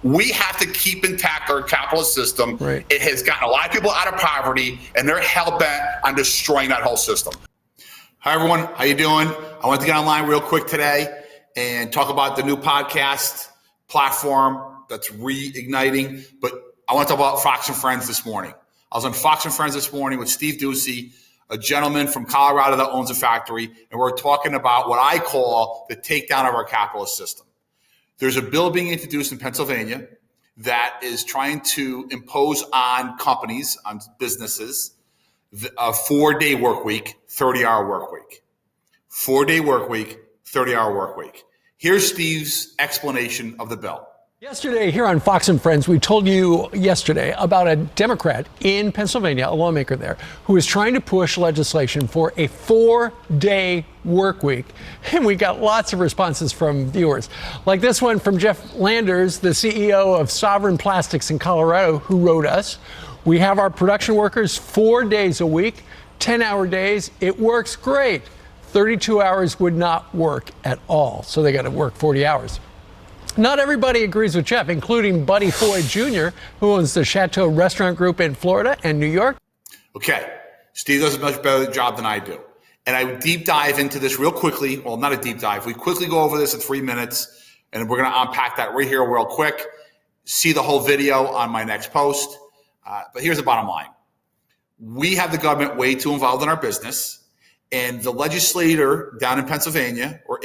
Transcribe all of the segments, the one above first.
We have to keep intact our capitalist system. Right. It has gotten a lot of people out of poverty, and they're hell-bent on destroying that whole system. Hi, everyone. How you doing? I want to get online real quick today and talk about the new podcast platform that's reigniting. But I want to talk about Fox and Friends this morning. I was on Fox and Friends this morning with Steve Ducey, a gentleman from Colorado that owns a factory, and we're talking about what I call the takedown of our capitalist system. There's a bill being introduced in Pennsylvania that is trying to impose on companies, on businesses, a 4-day work week, 30-hour work week. 4-day work week, 30-hour work week. Here's Steve's explanation of the bill. Yesterday here on Fox and Friends, we told you yesterday about a Democrat in Pennsylvania, a lawmaker there, who is trying to push legislation for a 4-day work week. And we got lots of responses from viewers, like this one from Jeff Landers, the CEO of Sovereign Plastics in Colorado, who wrote us. We have our production workers 4 days a week, 10-hour days. It works great. 32 hours would not work at all. So they got to work 40 hours. Not everybody agrees with Jeff, including Buddy Foy Jr., who owns the Chateau Restaurant Group in Florida and New York. Okay, Steve does a much better job than I do. And I deep dive into this real quickly. Well, not a deep dive. We quickly go over this in 3 minutes, and we're going to unpack that right here real quick. See the whole video on my next post. But here's the bottom line. We have the government way too involved in our business. And the legislator down in Pennsylvania or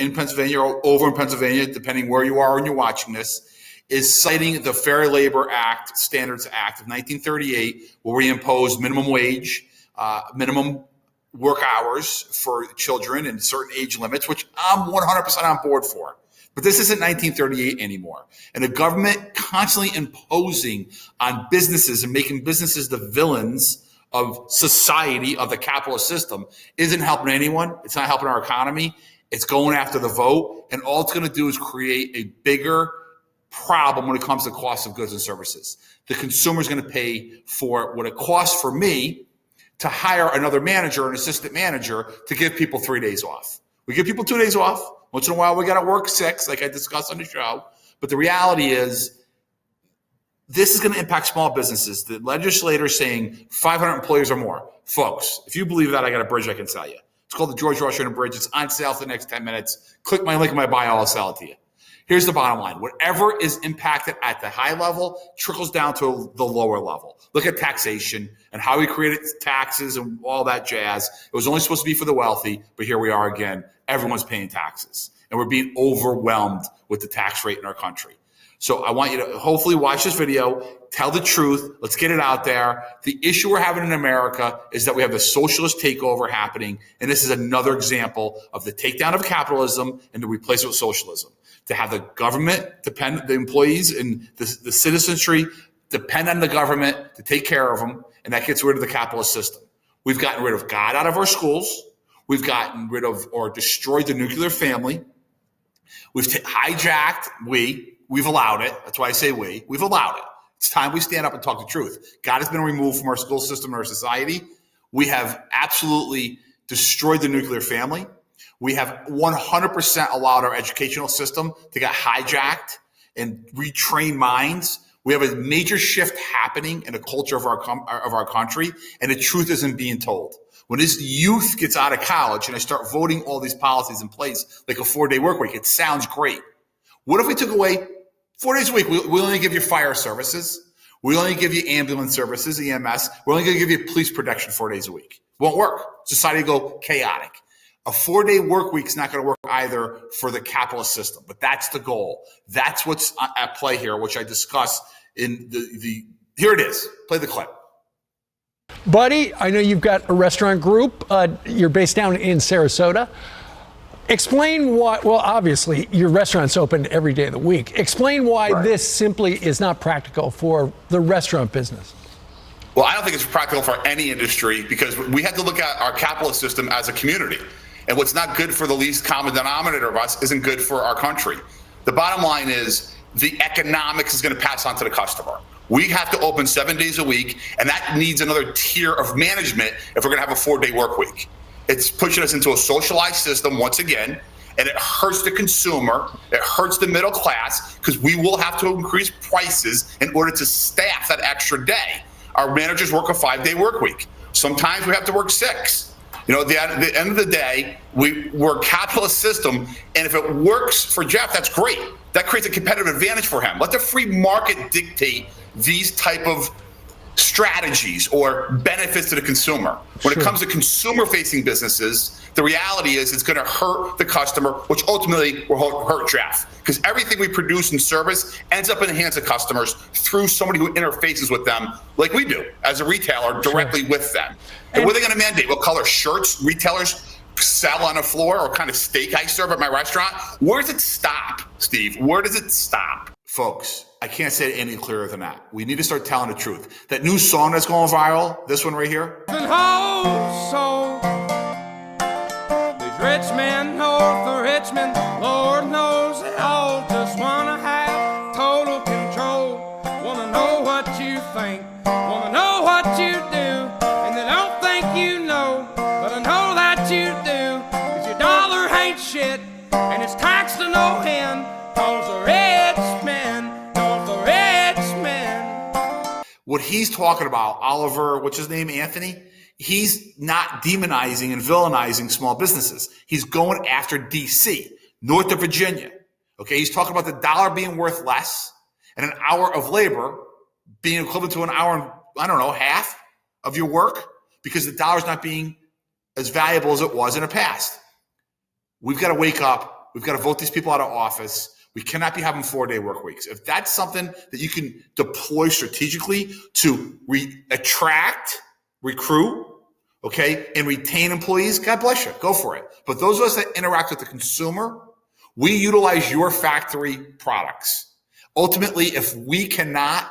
over in Pennsylvania, depending where you are when you're watching this, is citing the Fair Labor Act, Standards Act of 1938, where we imposed minimum wage, minimum work hours for children and certain age limits, which I'm 100% on board for. But this isn't 1938 anymore. And the government constantly imposing on businesses and making businesses the villains of society, of the capitalist system, isn't helping anyone. It's not helping our economy. It's going after the vote. And all it's going to do is create a bigger problem when it comes to cost of goods and services. The consumer is going to pay for what it costs for me to hire another manager, an assistant manager, to give people 3 days off. We give people 2 days off. Once in a while, we got to work 6, like I discussed on the show. But the reality is, this is going to impact small businesses. The legislator is saying 500 employees or more. Folks, if you believe that, I got a bridge I can sell you. It's called the George Washington Bridge. It's on sale for the next 10 minutes. Click my link in my bio. I'll sell it to you. Here's the bottom line. Whatever is impacted at the high level trickles down to the lower level. Look at taxation and how we created taxes and all that jazz. It was only supposed to be for the wealthy, but here we are again. Everyone's paying taxes. And we're being overwhelmed with the tax rate in our country. So I want you to hopefully watch this video, tell the truth. Let's get it out there. The issue we're having in America is that we have the socialist takeover happening. And this is another example of the takedown of capitalism and the replacement with socialism. To have the government depend, the employees and the citizenry depend on the government to take care of them. And that gets rid of the capitalist system. We've gotten rid of God out of our schools. We've gotten rid of or destroyed the nuclear family. We've We've allowed it. That's why I say we've allowed it. It's time we stand up and talk the truth. God has been removed from our school system and our society. We have absolutely destroyed the nuclear family. We have 100% allowed our educational system to get hijacked and retrain minds. We have a major shift happening in the culture of our country, and the truth isn't being told. When this youth gets out of college and I start voting all these policies in place, like a 4-day work week, it sounds great. What if we took away 4 days a week? We only give you fire services. We only give you ambulance services, EMS. We're only going to give you police protection 4 days a week. Won't work. Society will go chaotic. A 4-day work week is not going to work either for the capitalist system, but that's the goal. That's what's at play here, which I discuss in here it is. Play the clip. Buddy, I know you've got a restaurant group. You're based down in Sarasota. Explain why, well, obviously, your restaurant's open every day of the week. Explain why this simply is not practical for the restaurant business. Well, I don't think it's practical for any industry because we have to look at our capitalist system as a community. And what's not good for the least common denominator of us isn't good for our country. The bottom line is the economics is going to pass on to the customer. We have to open 7 days a week, and that needs another tier of management if we're going to have a 4-day work week. It's pushing us into a socialized system once again, and it hurts the consumer. It hurts the middle class because we will have to increase prices in order to staff that extra day. Our managers work a 5-day work week. Sometimes we have to work 6. You know, at the end of the day, we're a capitalist system, and if it works for Jeff, that's great. That creates a competitive advantage for him. Let the free market dictate these type of strategies or benefits to the consumer. When it comes to consumer-facing businesses, the reality is it's going to hurt the customer, which ultimately will hurt Jeff. Because everything we produce and service ends up in the hands of customers through somebody who interfaces with them, like we do as a retailer, directly with them. And what are they going to mandate? What color shirts retailers sell on the floor, or what kind of steak I serve at my restaurant? Where does it stop, Steve? Where does it stop? Folks, I can't say it any clearer than that. We need to start telling the truth. That new song that's going viral, this one right here. These rich men north of Richmond, Lord knows they all just want to have total control. Want to know what you think, want to know what you do, and they don't think you know, but I know that you do, because your dollar ain't shit, and it's taxed to no end, cause the rich men, cause the rich men. What he's talking about, Oliver, what's his name, Anthony? He's not demonizing and villainizing small businesses. He's going after DC, North of Virginia. Okay, he's talking about the dollar being worth less and an hour of labor being equivalent to an hour and, I don't know, half of your work because the dollar's not being as valuable as it was in the past. We've got to wake up. We've got to vote these people out of office. We cannot be having 4-day work weeks. If that's something that you can deploy strategically to attract, recruit, okay, and retain employees, God bless you. Go for it. But those of us that interact with the consumer, we utilize your factory products. Ultimately, if we cannot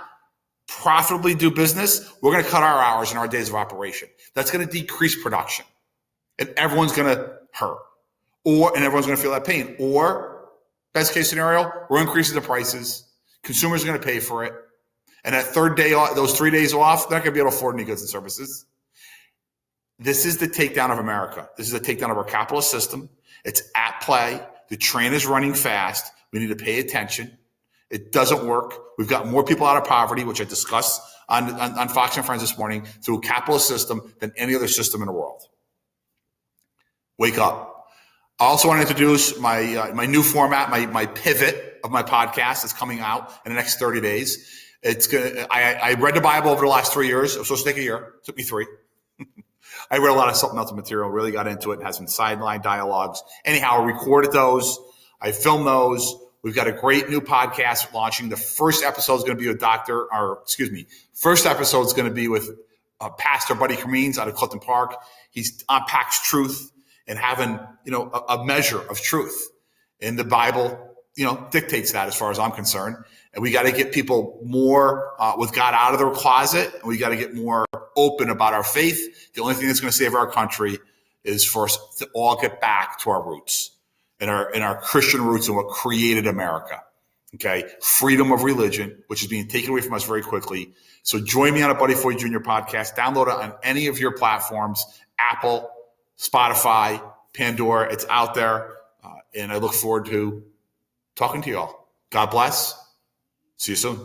profitably do business, we're going to cut our hours and our days of operation. That's going to decrease production. And everyone's going to hurt. And everyone's going to feel that pain. Or, best case scenario, we're increasing the prices. Consumers are going to pay for it. And that third day, those 3 days off, they're not going to be able to afford any goods and services. This is the takedown of America. This is a takedown of our capitalist system. It's at play. The train is running fast. We need to pay attention. It doesn't work. We've got more people out of poverty, which I discussed on Fox and Friends this morning, through a capitalist system than any other system in the world. Wake up. I also want to introduce my new format, my pivot of my podcast that's coming out in the next 30 days. I read the Bible over the last 3 years. It was supposed to take a year. It took me 3. I read a lot of supplemental material, really got into it, and had some sideline dialogues. Anyhow, I recorded those. I filmed those. We've got a great new podcast launching. The first episode is going to be with first episode is going to be with Pastor Buddy Cremines out of Clifton Park. He unpacks truth and having, a measure of truth. And the Bible, dictates that as far as I'm concerned. And we got to get people more with God out of their closet. And we got to get more open about our faith. The only thing that's going to save our country is for us to all get back to our roots and our Christian roots and what created America. Okay. Freedom of religion, which is being taken away from us very quickly. So join me on a Buddy Foy Jr. podcast. Download it on any of your platforms, Apple, Spotify, Pandora. It's out there. And I look forward to talking to you all. God bless. See you soon.